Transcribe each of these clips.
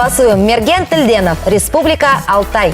Голосуем. Мерген Тильденов, Республика Алтай.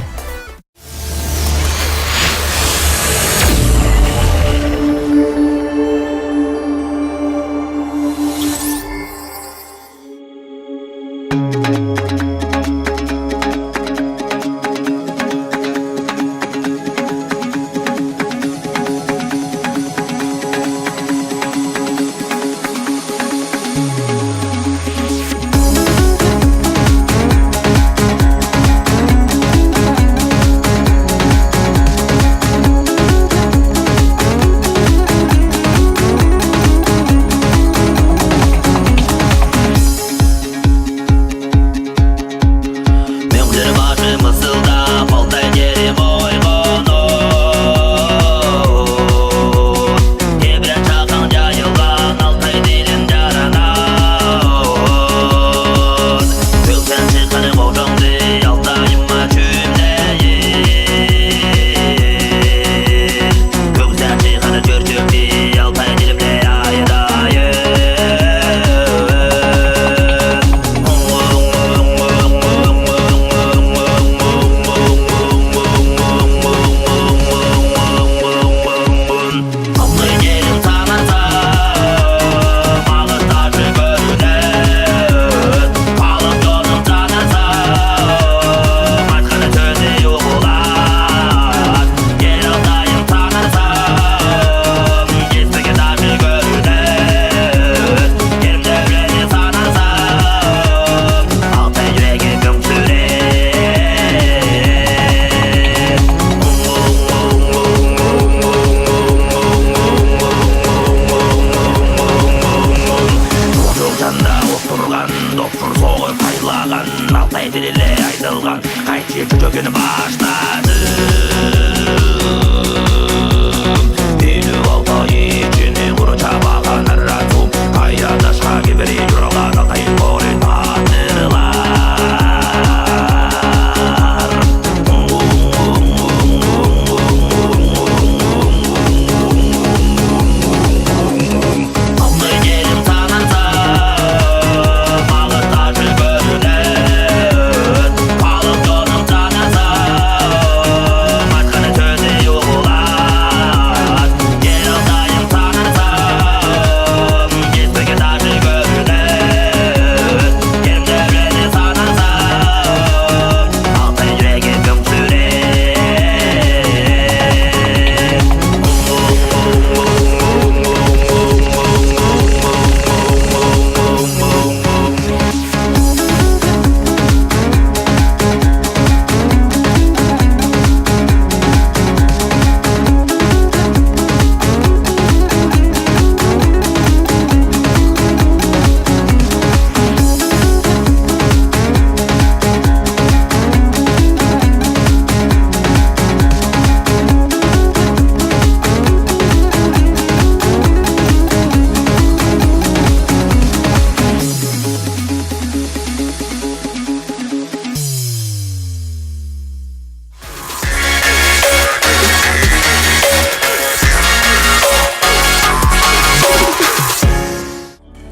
Alтай dilile айтылған қайтып төгіні баштады. Елу Алтай içini kuru çabağın arasım Kayada şa gibi yürüğün Altay'ın boyun batırlar. Alтай gelin tanansa Balık taşı görünen Balık yolun tanansa Başkanın sözü yoğular. Gel Altay'ın tanansa Gizbege taşı görünen Kerim devreni sanansa Altay yüreği gömsüre.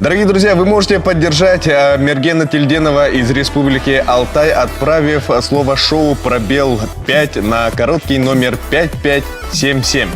Дорогие друзья, вы можете поддержать Мергена Тильденова из Республики Алтай, отправив слово «шоу» пробел 5 на короткий номер 5577.